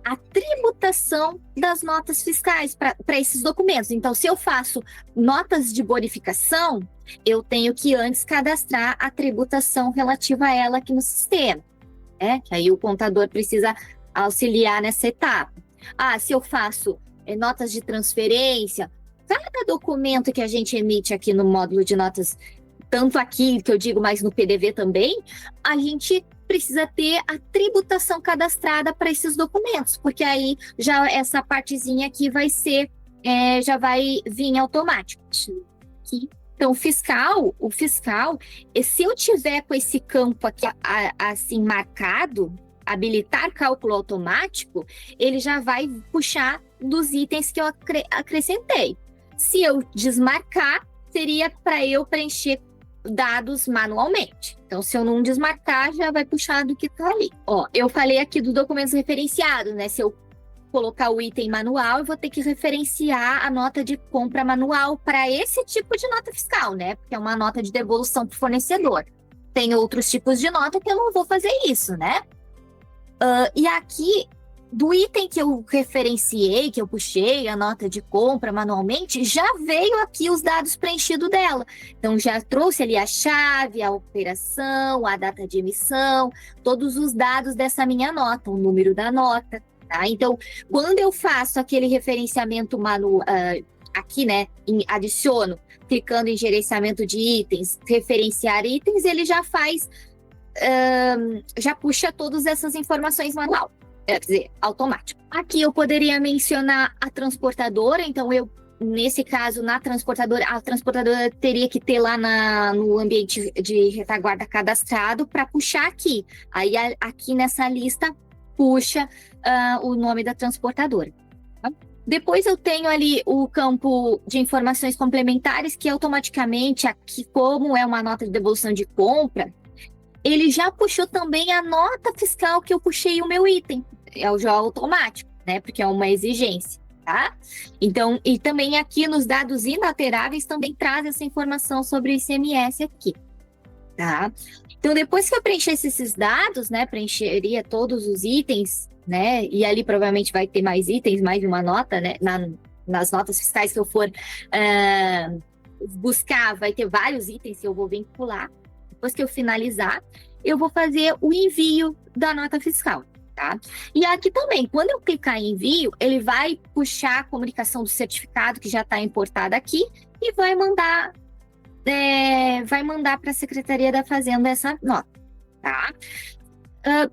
a tributação das notas fiscais para esses documentos. Então, se eu faço notas de bonificação, eu tenho que antes cadastrar a tributação relativa a ela aqui no sistema, né? Que aí o contador precisa auxiliar nessa etapa. Se eu faço notas de transferência, cada documento que a gente emite aqui no módulo de notas, tanto aqui que eu digo, mas no PDV também, a gente precisa ter a tributação cadastrada para esses documentos, porque aí já essa partezinha aqui vai ser, já vai vir automático. Aqui. Então, o fiscal, se eu tiver com esse campo aqui assim marcado, habilitar cálculo automático, ele já vai puxar dos itens que eu acrescentei. Se eu desmarcar, seria para eu preencher dados manualmente. Então, se eu não desmarcar, já vai puxar do que tá ali. Ó, eu falei aqui dos documentos referenciados, né? Se eu colocar o item manual, eu vou ter que referenciar a nota de compra manual para esse tipo de nota fiscal, né? Porque é uma nota de devolução para o fornecedor. Tem outros tipos de nota que eu não vou fazer isso, né? E aqui, do item que eu referenciei, que eu puxei a nota de compra manualmente, já veio aqui os dados preenchidos dela. Então, já trouxe ali a chave, a operação, a data de emissão, todos os dados dessa minha nota, o número da nota, tá? Então, quando eu faço aquele referenciamento manual, aqui, né, adiciono, clicando em gerenciamento de itens, referenciar itens, ele já faz, já puxa todas essas informações manual. Quer dizer, automático. Aqui eu poderia mencionar a transportadora, então nesse caso, a transportadora teria que ter lá no ambiente de retaguarda cadastrado para puxar aqui. Aí aqui nessa lista puxa o nome da transportadora. Tá? Depois eu tenho ali o campo de informações complementares, que automaticamente aqui, como é uma nota de devolução de compra, ele já puxou também a nota fiscal que eu puxei o meu item. É o já automático, né? Porque é uma exigência, tá? Então, e também aqui nos dados inalteráveis também traz essa informação sobre o ICMS aqui, tá? Então, depois que eu preenchesse esses dados, né? Preencheria todos os itens, né? E ali provavelmente vai ter mais itens, mais de uma nota, né? Nas notas fiscais que eu for buscar, vai ter vários itens que eu vou vincular. Depois que eu finalizar, eu vou fazer o envio da nota fiscal, tá? E aqui também, quando eu clicar em envio, ele vai puxar a comunicação do certificado que já está importada aqui e vai mandar para a Secretaria da Fazenda essa nota, tá?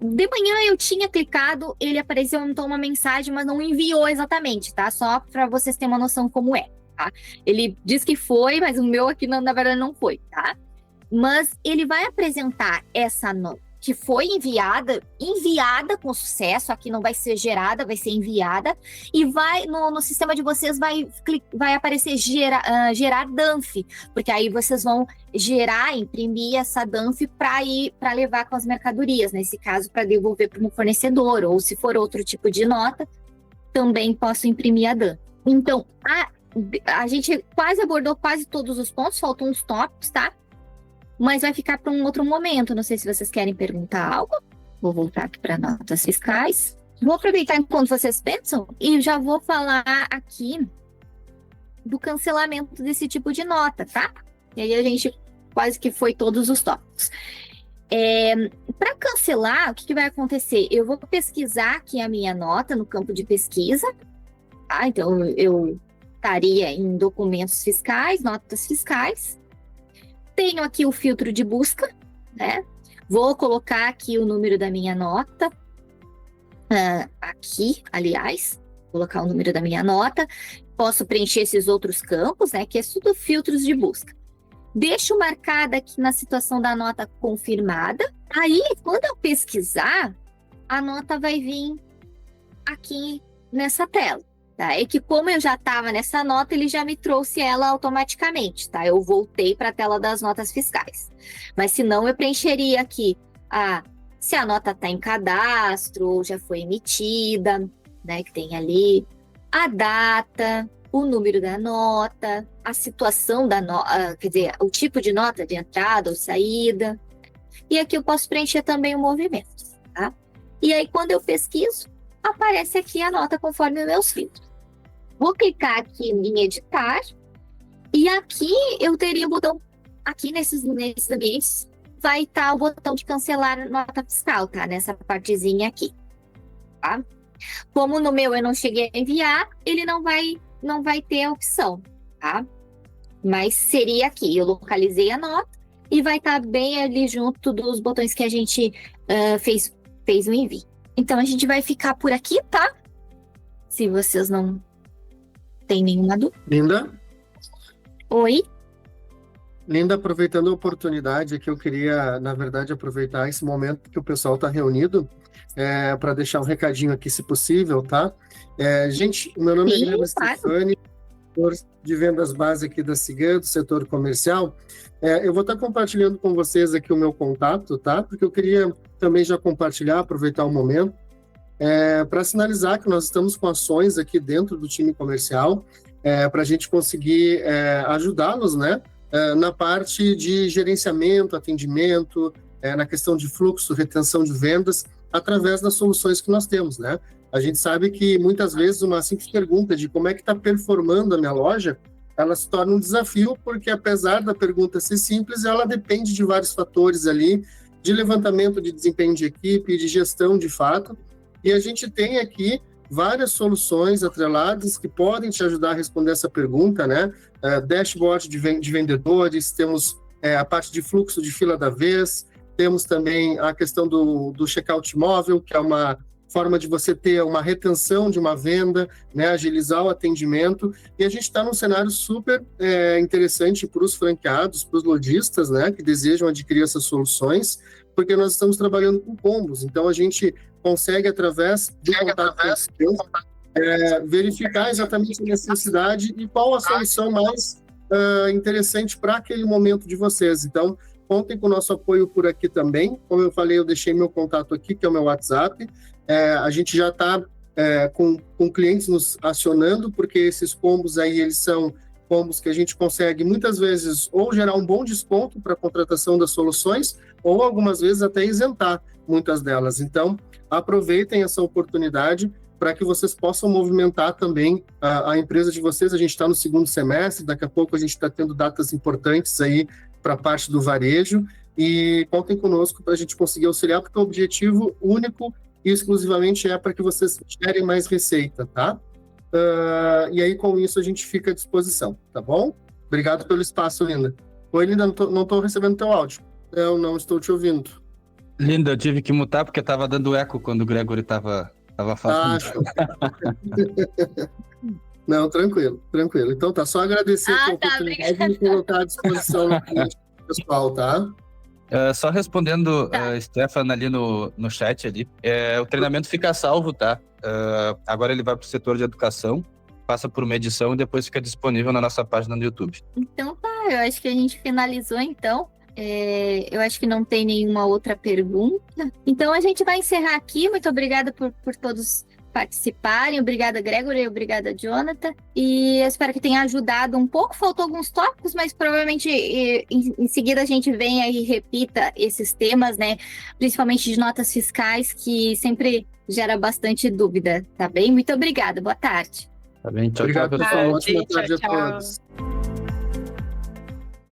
De manhã eu tinha clicado, ele apareceu então uma mensagem, mas não enviou exatamente, tá? Só para vocês terem uma noção como é, tá? Ele diz que foi, mas o meu aqui na verdade não foi, tá? Mas ele vai apresentar que foi enviada com sucesso, aqui não vai ser gerada, vai ser enviada, e vai no sistema de vocês vai aparecer gerar DANF, porque aí vocês vão imprimir essa DANF para levar com as mercadorias, nesse caso para devolver para um fornecedor, ou se for outro tipo de nota, também posso imprimir a DANF. Então, a gente quase abordou quase todos os pontos, faltam uns tópicos, tá? Mas vai ficar para um outro momento. Não sei se vocês querem perguntar algo. Vou voltar aqui para notas fiscais. Vou aproveitar enquanto vocês pensam e já vou falar aqui do cancelamento desse tipo de nota, tá? E aí a gente quase que foi todos os tópicos. Para cancelar, o que vai acontecer? Eu vou pesquisar aqui a minha nota no campo de pesquisa. Tá? Então, eu estaria em documentos fiscais, notas fiscais. Tenho aqui o filtro de busca, né? Vou colocar aqui o número da minha nota. Aqui, aliás, colocar o número da minha nota. Posso preencher esses outros campos, né? Que é tudo filtros de busca. Deixo marcada aqui na situação da nota confirmada. Aí, quando eu pesquisar, a nota vai vir aqui nessa tela. Tá? É que como eu já estava nessa nota, ele já me trouxe ela automaticamente, tá? Eu voltei para a tela das notas fiscais. Mas se não, eu preencheria aqui se a nota está em cadastro ou já foi emitida, né? Que tem ali a data, o número da nota, a situação da nota, quer dizer, o tipo de nota de entrada ou saída. E aqui eu posso preencher também o movimento, tá? E aí, quando eu pesquiso, aparece aqui a nota conforme os meus filtros. Vou clicar aqui em editar e aqui eu teria o botão, aqui nesses ambientes, vai estar o botão de cancelar nota fiscal, tá? Nessa partezinha aqui, tá? Como no meu eu não cheguei a enviar, ele não vai ter a opção, tá? Mas seria aqui, eu localizei a nota e vai estar bem ali junto dos botões que a gente fez o envio. Então, a gente vai ficar por aqui, tá? Se vocês não têm nenhuma dúvida. Linda? Oi? Linda, aproveitando a oportunidade aqui, eu queria, na verdade, aproveitar esse momento que o pessoal está reunido para deixar um recadinho aqui, se possível, tá? Gente, o meu nome é Guilherme Stefani, setor de vendas base aqui da Cigan, do setor comercial. Eu vou estar compartilhando com vocês aqui o meu contato, tá? Porque eu queria também já compartilhar, aproveitar o momento, para sinalizar que nós estamos com ações aqui dentro do time comercial, para a gente conseguir ajudá-los, né? Na parte de gerenciamento, atendimento, na questão de fluxo, retenção de vendas, através das soluções que nós temos, né? A gente sabe que muitas vezes uma simples pergunta de como é que está performando a minha loja, ela se torna um desafio, porque apesar da pergunta ser simples, ela depende de vários fatores ali, de levantamento de desempenho de equipe, de gestão de fato, e a gente tem aqui várias soluções atreladas que podem te ajudar a responder essa pergunta, né? Dashboard de vendedores, temos a parte de fluxo de fila da vez, temos também a questão do checkout móvel, que é uma forma de você ter uma retenção de uma venda, né, agilizar o atendimento, e a gente está num cenário super interessante para os franqueados, para os lojistas, né, que desejam adquirir essas soluções, porque nós estamos trabalhando com combos, então a gente consegue, através do contato verificar exatamente a necessidade e qual a solução mais interessante para aquele momento de vocês. Então, contem com o nosso apoio por aqui também. Como eu falei, eu deixei meu contato aqui, que é o meu WhatsApp. A gente já está com clientes nos acionando, porque esses combos aí, eles são combos que a gente consegue, muitas vezes, ou gerar um bom desconto para a contratação das soluções, ou algumas vezes até isentar muitas delas. Então, aproveitem essa oportunidade para que vocês possam movimentar também a empresa de vocês. A gente está no segundo semestre, daqui a pouco a gente está tendo datas importantes aí para a parte do varejo, e contem conosco para a gente conseguir auxiliar, porque o objetivo único e exclusivamente é para que vocês gerem mais receita, tá? E aí, com isso, a gente fica à disposição, tá bom? Obrigado pelo espaço, Linda. Oi, Linda, não estou recebendo teu áudio. Não estou te ouvindo. Linda, eu tive que mutar porque estava dando eco quando o Gregory estava falando. Show. Não, tranquilo. Então tá, só agradecer a oportunidade de me colocar à disposição do pessoal, tá? Só respondendo, Tá. Stefan, ali no chat ali, o treinamento fica salvo, tá? Agora ele vai para o setor de educação, passa por uma edição e depois fica disponível na nossa página no YouTube. Então tá, eu acho que a gente finalizou então. Eu acho que não tem nenhuma outra pergunta. Então a gente vai encerrar aqui. Muito obrigada por todos participarem. Obrigada, Gregory. Obrigada, Jonathan. E eu espero que tenha ajudado um pouco. Faltou alguns tópicos, mas provavelmente em seguida a gente venha e repita esses temas, né? Principalmente de notas fiscais, que sempre gera bastante dúvida, tá bem? Muito obrigada. Boa tarde. Tá bem? Tchau, Obrigado, tchau, pessoal. pessoal. Ótima Tchau, tarde a tchau. todos.